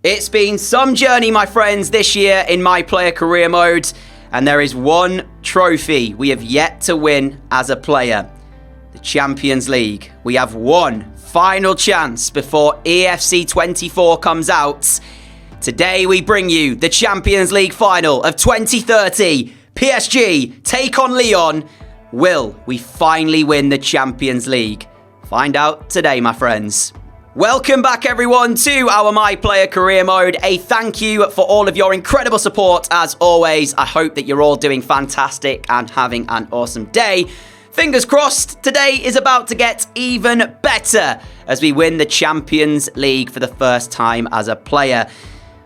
It's been some journey, my friends, this year in My Player Career Mode, and there is one trophy we have yet to win as a player. The Champions League. We have one final chance before EFC 24 comes out. Today we bring you the Champions League final of 2030. PSG take on Lyon. Will we finally win the Champions League? Find out today, my friends. Welcome back, everyone, to our My Player Career Mode. A thank you for all of your incredible support, as always. I hope that you're all doing fantastic and having an awesome day. Fingers crossed, today is about to get even better as we win the Champions League for the first time as a player.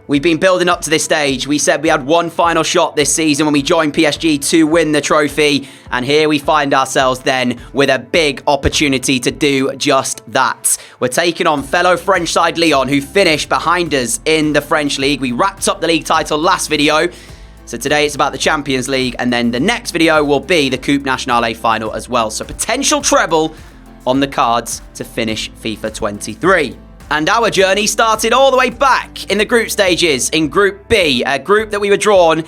We've been building up to this stage. We said we had one final shot this season when we joined PSG to win the trophy. And here we find ourselves then with a big opportunity to do just that. We're taking on fellow French side Lyon, who finished behind us in the French league. We wrapped up the league title last video. So today it's about the Champions League. And then the next video will be the Coupe Nationale final as well. So potential treble on the cards to finish FIFA 23. And our journey started all the way back in the group stages in Group B, a group that we were drawn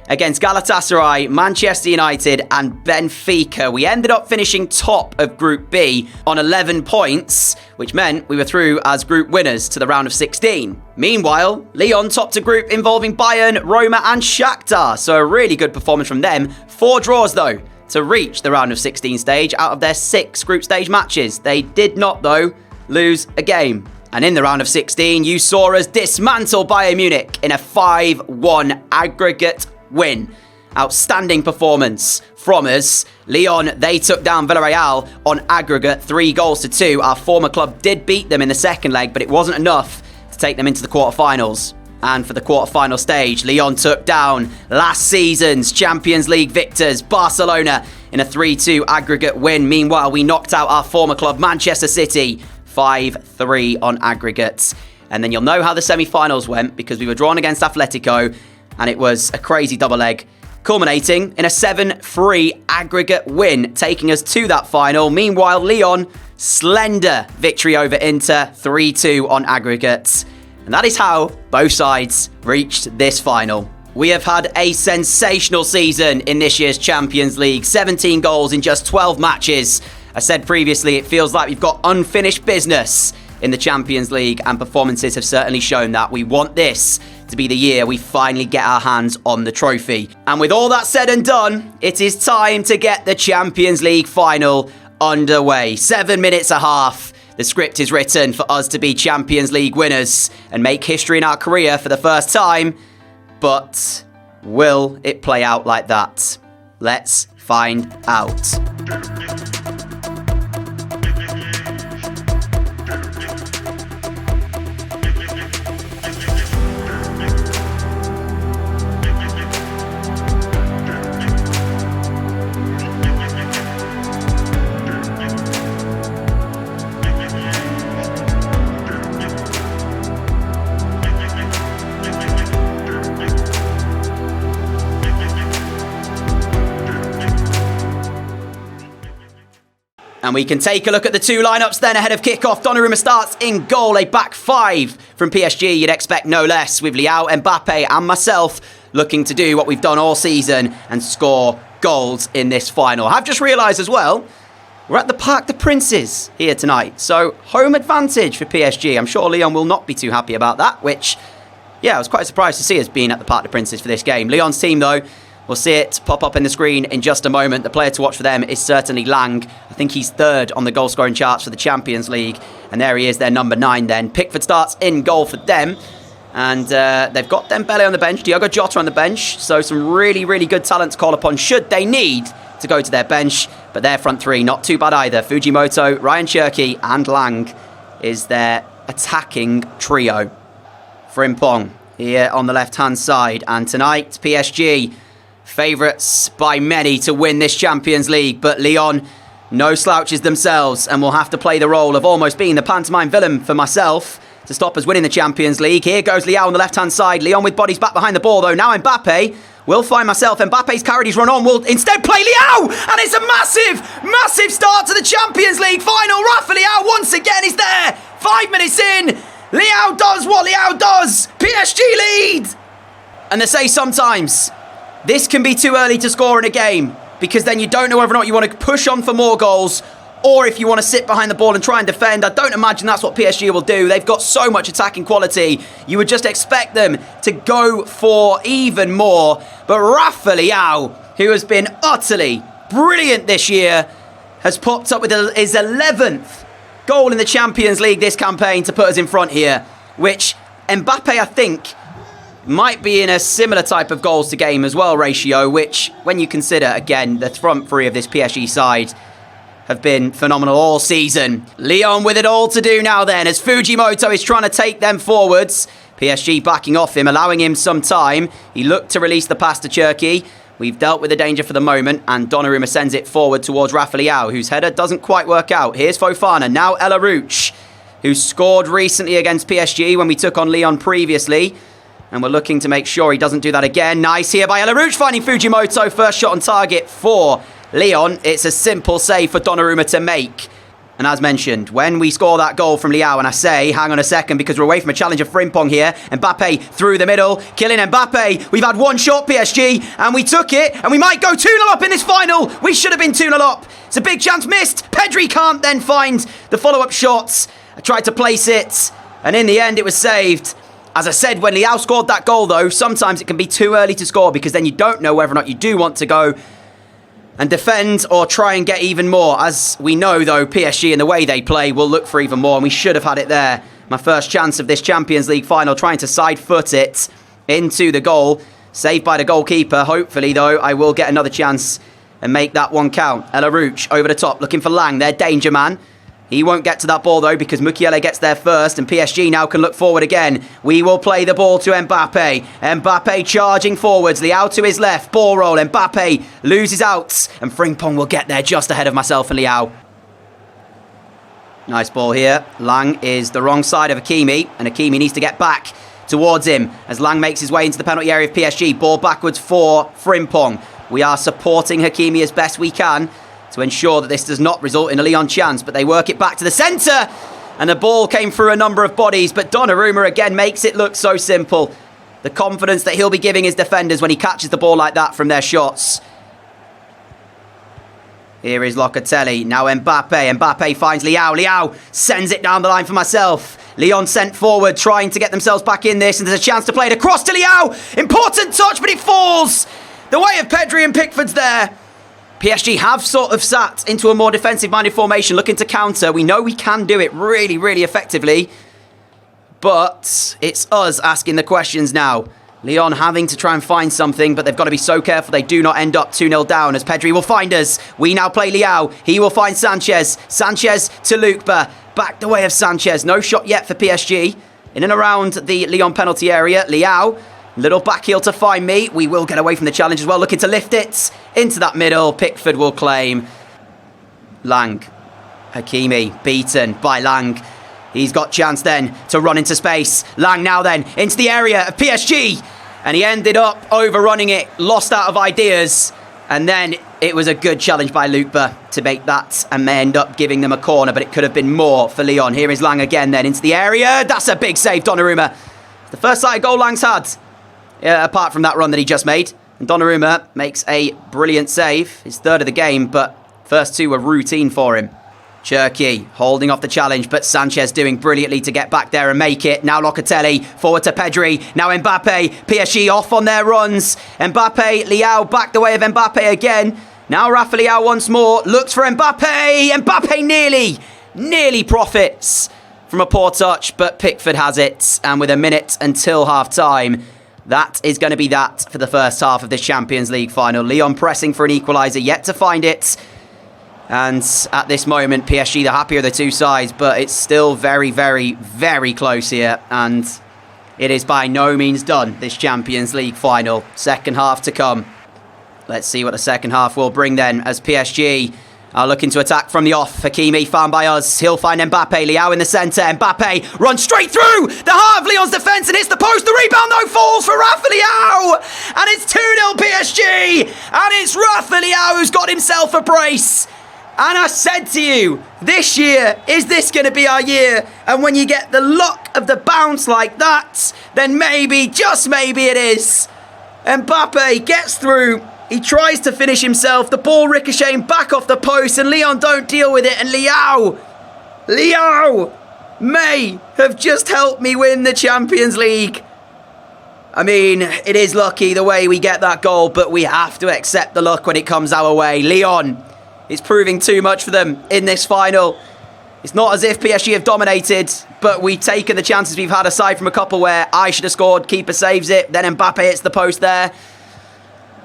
against Galatasaray, Manchester United and Benfica. We ended up finishing top of Group B on 11 points, which meant we were through as group winners to the round of 16. Meanwhile, Lyon topped a group involving Bayern, Roma and Shakhtar, so a really good performance from them. 4 draws though to reach the round of 16 stage out of their 6 group stage matches. They did not though lose a game. And in the round of 16, you saw us dismantle Bayern Munich in a 5-1 aggregate win. Outstanding performance from us. Lyon, they took down Villarreal on aggregate 3-2. Our former club did beat them in the second leg, but it wasn't enough to take them into the quarterfinals. And for the quarterfinal stage, Lyon took down last season's Champions League victors, Barcelona, in a 3-2 aggregate win. Meanwhile, we knocked out our former club, Manchester City, 5-3 on aggregates. And then you'll know how the semi-finals went because we were drawn against Atletico and it was a crazy double leg, culminating in a 7-3 aggregate win, taking us to that final. Meanwhile, Lyon, slender victory over Inter, 3-2 on aggregates. And that is how both sides reached this final. We have had a sensational season in this year's Champions League. 17 goals in just 12 matches. I said previously, it feels like we've got unfinished business in the Champions League, and performances have certainly shown that. We want this to be the year we finally get our hands on the trophy. And with all that said and done, it is time to get the Champions League final underway. 7 minutes a half. The script is written for us to be Champions League winners and make history in our career for the first time. But will it play out like that? Let's find out. And we can take a look at the 2 lineups then ahead of kickoff. Donnarumma starts in goal, a back 5 from PSG. You'd expect no less, with Leao, Mbappe and myself looking to do what we've done all season and score goals in this final. I've just realised as well, we're at the Parc des Princes here tonight. So home advantage for PSG. I'm sure Lyon will not be too happy about that, which, yeah, I was quite surprised to see us being at the Parc des Princes for this game. Lyon's team, though, we'll see it pop up in the screen in just a moment. The player to watch for them is certainly Lang. I think he's 3rd on the goal-scoring charts for the Champions League. And there he is, their number 9 then. Pickford starts in goal for them. And they've got Dembele on the bench, Diogo Jota on the bench. So some really, really good talent to call upon should they need to go to their bench. But their front 3, not too bad either. Fujimoto, Ryan Cherki and Lang is their attacking trio. Frimpong here on the left-hand side. And tonight, PSG, favourites by many to win this Champions League, but Lyon, no slouches themselves, and will have to play the role of almost being the pantomime villain for myself to stop us winning the Champions League. Here goes Leao on the left-hand side. Lyon with bodies back behind the ball, though. Now Mbappe will find myself. Mbappe's carried his run on. Will instead play Leao, and it's a massive start to the Champions League final. Rafa Leao once again is there. 5 minutes in, Leao does what Leao does. PSG lead. And they say sometimes this can be too early to score in a game because then you don't know whether or not you want to push on for more goals or if you want to sit behind the ball and try and defend. I don't imagine that's what PSG will do. They've got so much attacking quality. You would just expect them to go for even more. But Rafa Leao, who has been utterly brilliant this year, has popped up with his 11th goal in the Champions League this campaign to put us in front here, which Mbappe, I think, might be in a similar type of goals to game as well ratio, which, when you consider, again, the front three of this PSG side have been phenomenal all season. Lyon with it all to do now then, as Fujimoto is trying to take them forwards. PSG backing off him, allowing him some time. He looked to release the pass to Cherki. We've dealt with the danger for the moment, and Donnarumma sends it forward towards Rafa Leao, whose header doesn't quite work out. Here's Fofana, now El Arouch, who scored recently against PSG when we took on Lyon previously. And we're looking to make sure he doesn't do that again. Nice here by El Arouch, finding Fujimoto. First shot on target for Lyon. It's a simple save for Donnarumma to make. And as mentioned, when we score that goal from Leao, and I say, hang on a second, because we're away from a challenge of Frimpong here. Mbappe through the middle, killing Mbappe. We've had one shot, PSG, and we took it, and we might go 2-0 up in this final. We should have been 2-0 up. It's a big chance missed. Pedri can't then find the follow-up shots. I tried to place it, and in the end, it was saved. As I said, when Leao scored that goal, though, sometimes it can be too early to score because then you don't know whether or not you do want to go and defend or try and get even more. As we know, though, PSG and the way they play will look for even more, and we should have had it there. My first chance of this Champions League final, trying to side foot it into the goal. Saved by the goalkeeper. Hopefully, though, I will get another chance and make that one count. El Arouch over the top, looking for Lang, their danger man. He won't get to that ball, though, because Mukiele gets there first, and PSG now can look forward again. We will play the ball to Mbappe. Mbappe charging forwards. Leao to his left. Ball roll. Mbappe loses out, and Frimpong will get there just ahead of myself and Leao. Nice ball here. Lang is the wrong side of Hakimi, and Hakimi needs to get back towards him as Lang makes his way into the penalty area of PSG. Ball backwards for Frimpong. We are supporting Hakimi as best we can to ensure that this does not result in a Lyon chance, but they work it back to the centre, and the ball came through a number of bodies, but Donnarumma again makes it look so simple. The confidence that he'll be giving his defenders when he catches the ball like that from their shots. Here is Locatelli, now Mbappe. Mbappe finds Leao. Leao sends it down the line for myself. Lyon sent forward, trying to get themselves back in this, and there's a chance to play it across to Leao. Important touch, but it falls. The way of Pedri and Pickford's there. PSG have sort of sat into a more defensive-minded formation, looking to counter. We know we can do it really, really effectively. But it's us asking the questions now. Lyon having to try and find something, but they've got to be so careful they do not end up 2-0 down, as Pedri will find us. We now play Leao. He will find Sanchez. Sanchez to Lukeba. Back the way of Sanchez. No shot yet for PSG. In and around the Lyon penalty area. Leao. Little back heel to find me. We will get away from the challenge as well. Looking to lift it into that middle. Pickford will claim. Lang. Hakimi beaten by Lang. He's got chance then to run into space. Lang now then into the area of PSG. And he ended up overrunning it. Lost out of ideas. And then it was a good challenge by Lukeba to make that and end up giving them a corner. But it could have been more for Lyon. Here is Lang again then into the area. That's a big save, Donnarumma. The first sight goal Lang's had. Apart from that run that he just made. And Donnarumma makes a brilliant save. His third of the game, but first two were routine for him. Cherki holding off the challenge, but Sanchez doing brilliantly to get back there and make it. Now Locatelli, forward to Pedri. Now Mbappe, PSG off on their runs. Mbappe, Leao back the way of Mbappe again. Now Rafa Leao once more, looks for Mbappe. Mbappe nearly profits from a poor touch, but Pickford has it. And with a minute until half-time, that is going to be that for the first half of this Champions League final. Lyon pressing for an equaliser, yet to find it. And at this moment, PSG the happier of the two sides, but it's still very, very, very close here. And it is by no means done, this Champions League final. Second half to come. Let's see what the second half will bring then, as PSG are looking to attack from the off. Hakimi found by us. He'll find Mbappe. Leao in the centre. Mbappe runs straight through the heart of Lyon's defence and hits the post. The rebound, though, falls for Rafa Leao. And it's 2-0 PSG. And it's Rafa Leao who's got himself a brace. And I said to you, this year, is this going to be our year? And when you get the luck of the bounce like that, then maybe, just maybe it is. Mbappe gets through. He tries to finish himself. The ball ricocheting back off the post, and Lyon don't deal with it. And Leao may have just helped me win the Champions League. I mean, it is lucky the way we get that goal, but we have to accept the luck when it comes our way. Lyon is proving too much for them in this final. It's not as if PSG have dominated, but we've taken the chances we've had, aside from a couple where I should have scored, keeper saves it, then Mbappe hits the post there.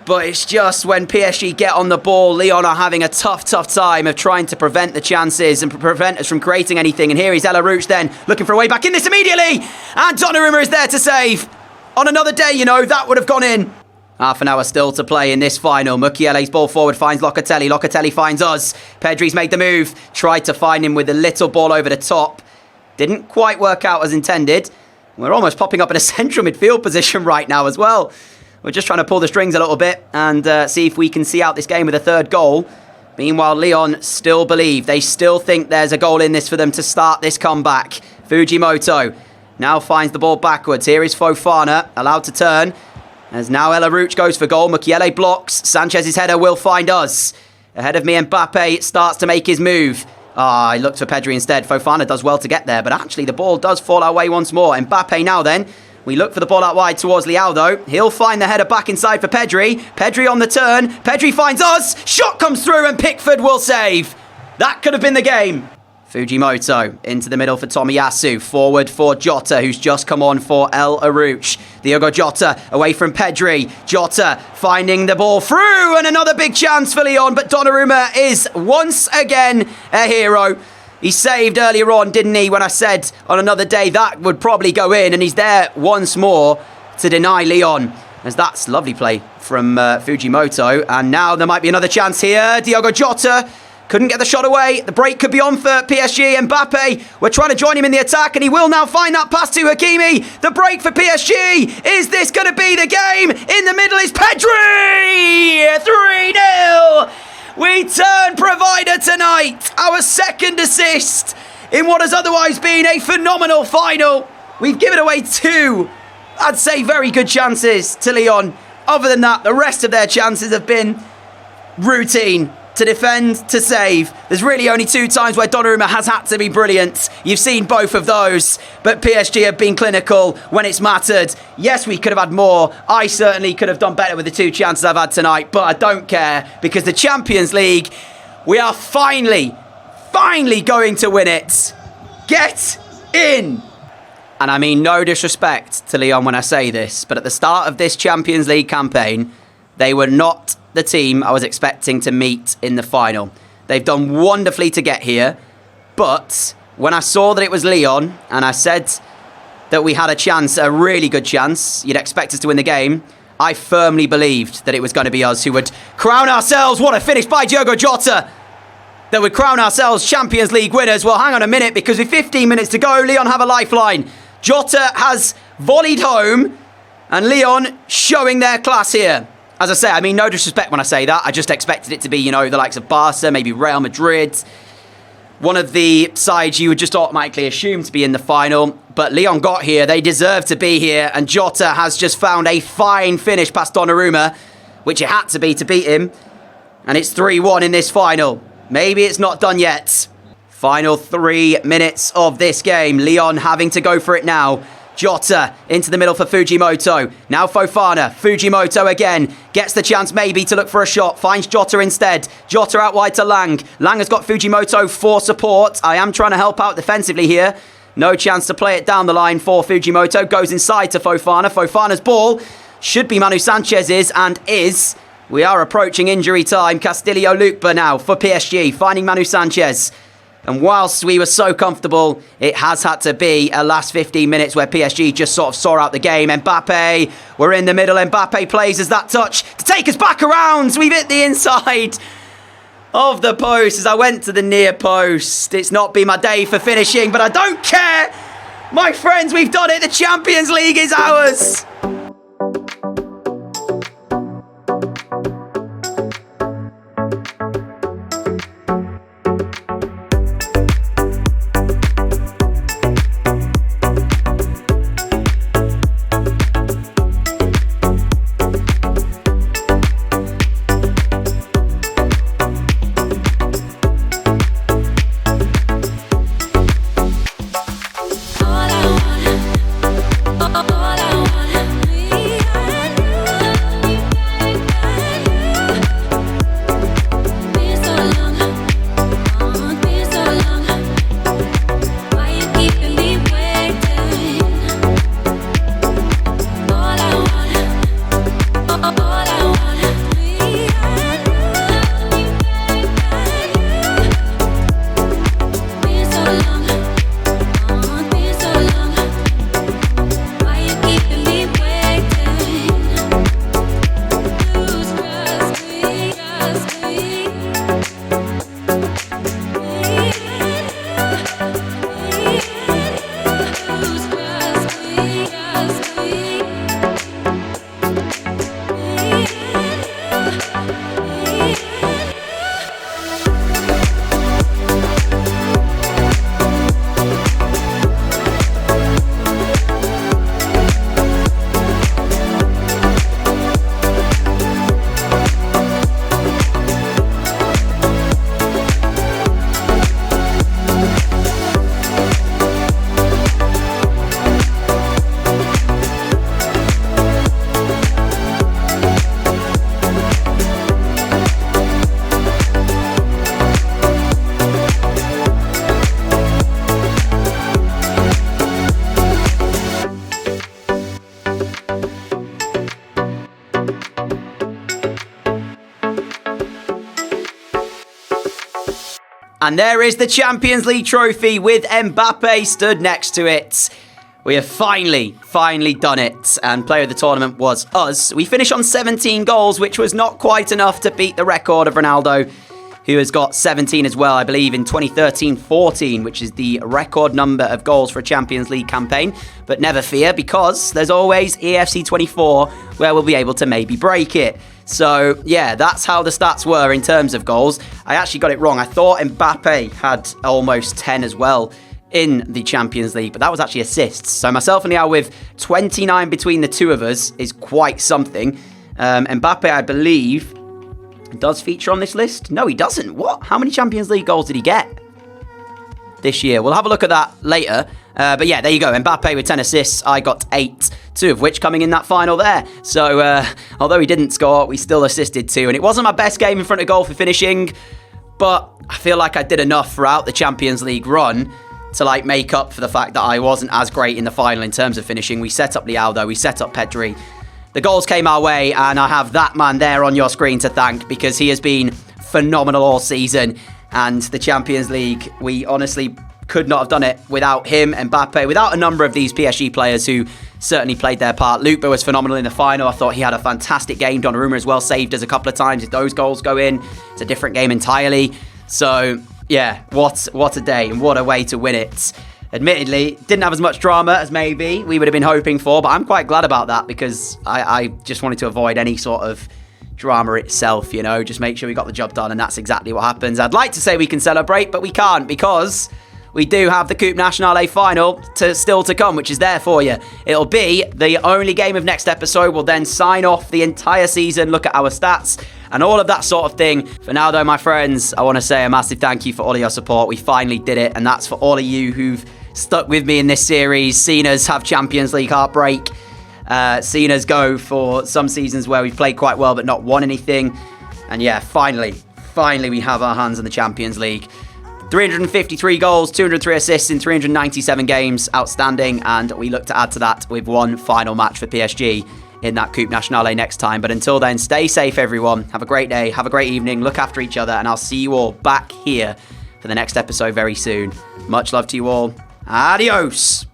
But it's just when PSG get on the ball, Lyon are having a tough time of trying to prevent the chances and prevent us from creating anything. And here is El Arouche then, looking for a way back in this immediately. And Donnarumma is there to save. On another day, you know, that would have gone in. Half an hour still to play in this final. Mukiele's ball forward finds Locatelli. Locatelli finds us. Pedri's made the move. Tried to find him with a little ball over the top. Didn't quite work out as intended. We're almost popping up in a central midfield position right now as well. We're just trying to pull the strings a little bit and see if we can see out this game with a third goal. Meanwhile, Lyon still believe. They still think there's a goal in this for them to start this comeback. Fujimoto now finds the ball backwards. Here is Fofana, allowed to turn. As now El Arouche goes for goal. Mukiele blocks. Sanchez's header will find us. Ahead of me, Mbappe starts to make his move. He looked for Pedri instead. Fofana does well to get there, but actually the ball does fall our way once more. Mbappe now then. We look for the ball out wide towards Leao though. He'll find the header back inside for Pedri. Pedri on the turn. Pedri finds us. Shot comes through and Pickford will save. That could have been the game. Fujimoto into the middle for Tomiyasu. Forward for Jota, who's just come on for El Arouche. Diogo Jota away from Pedri. Jota finding the ball through, and another big chance for Lyon, but Donnarumma is once again a hero. He saved earlier on, didn't he, when I said on another day that would probably go in, and he's there once more to deny Lyon. As that's lovely play from Fujimoto, and now there might be another chance here. Diogo Jota couldn't get the shot away. The break could be on for PSG. Mbappe, we're trying to join him in the attack, and he will now find that pass to Hakimi. The break for PSG. Is this going to be the game? In the middle is Pedri. 3-0. We turn provider tonight. Our second assist in what has otherwise been a phenomenal final. We've given away two, I'd say, very good chances to Lyon. Other than that, the rest of their chances have been routine. To defend, to save. There's really only two times where Donnarumma has had to be brilliant. You've seen both of those, but PSG have been clinical when it's mattered. Yes, we could have had more. I certainly could have done better with the two chances I've had tonight, but I don't care, because the Champions League, we are finally going to win it. Get in! And I mean no disrespect to Lyon when I say this, but at the start of this Champions League campaign, they were not the team I was expecting to meet in the final. They've done wonderfully to get here, but when I saw that it was Lyon and I said that we had a chance, a really good chance, you'd expect us to win the game, I firmly believed that it was going to be us who would crown ourselves. What a finish by Diogo Jota! That would crown ourselves Champions League winners. Well, hang on a minute, because with 15 minutes to go, Lyon have a lifeline. Jota has volleyed home, and Lyon showing their class here. As I say, I mean no disrespect when I say that. I just expected it to be, you know, the likes of Barca, maybe Real Madrid. One of the sides you would just automatically assume to be in the final. But Lyon got here. They deserve to be here. And Jota has just found a fine finish past Donnarumma, which it had to be to beat him. And it's 3-1 in this final. Maybe it's not done yet. Final 3 minutes of this game. Lyon having to go for it now. Jota into the middle for Fujimoto. Now Fofana. Fujimoto again. Gets the chance maybe to look for a shot. Finds Jota instead. Jota out wide to Lang. Lang has got Fujimoto for support. I am trying to help out defensively here. No chance to play it down the line for Fujimoto. Goes inside to Fofana. Fofana's ball should be Manu Sanchez's, and is. We are approaching injury time. Castillo Lukeba now for PSG. Finding Manu Sanchez. And whilst we were so comfortable, it has had to be a last 15 minutes where PSG just sort of saw out the game. Mbappe, we're in the middle. Mbappe plays as that touch to take us back around. We've hit the inside of the post as I went to the near post. It's not been my day for finishing, but I don't care. My friends, we've done it. The Champions League is ours. And there is the Champions League trophy with Mbappe stood next to it. We have finally done it. And player of the tournament was us. We finished on 17 goals, which was not quite enough to beat the record of Ronaldo, who has got 17 as well, I believe, in 2013-14, which is the record number of goals for a Champions League campaign. But never fear, because there's always EFC 24, where we'll be able to maybe break it. So, yeah, that's how the stats were in terms of goals. I actually got it wrong. I thought Mbappe had almost 10 as well in the Champions League, but that was actually assists. So myself and Liao with 29 between the two of us is quite something. Mbappe, I believe, does feature on this list. No, he doesn't. What? How many Champions League goals did he get this year? We'll have a look at that later. But yeah, there you go. Mbappe with 10 assists. I got 8, 2 of which coming in that final there. So although he didn't score, we still assisted 2. And it wasn't my best game in front of goal for finishing, but I feel like I did enough throughout the Champions League run to like make up for the fact that I wasn't as great in the final in terms of finishing. We set up Liao though. We set up Pedri. The goals came our way, and I have that man there on your screen to thank, because he has been phenomenal all season. And the Champions League, we honestly could not have done it without him, Mbappe, without a number of these PSG players who certainly played their part. Luke was phenomenal in the final. I thought he had a fantastic game. Donnarumma as well saved us a couple of times. If those goals go in, it's a different game entirely. So, yeah, what a day and what a way to win it. Admittedly, didn't have as much drama as maybe we would have been hoping for, but I'm quite glad about that, because I just wanted to avoid any sort of drama itself, you know, just make sure we got the job done, and that's exactly what happens. I'd like to say we can celebrate, but we can't, because we do have the Coupe Nationale final still to come, which is there for you. It'll be the only game of next episode. We'll then sign off the entire season, look at our stats, and all of that sort of thing. For now, though, my friends, I want to say a massive thank you for all of your support. We finally did it, and that's for all of you who've stuck with me in this series, seen us have Champions League heartbreak, seen us go for some seasons where we've played quite well but not won anything. And yeah, finally we have our hands on the Champions League. 353 goals, 203 assists in 397 games, outstanding, and we look to add to that with one final match for PSG in that Coupe Nationale next time. But until then, stay safe, everyone. Have a great day, have a great evening, look after each other, and I'll see you all back here for the next episode very soon. Much love to you all. Adios!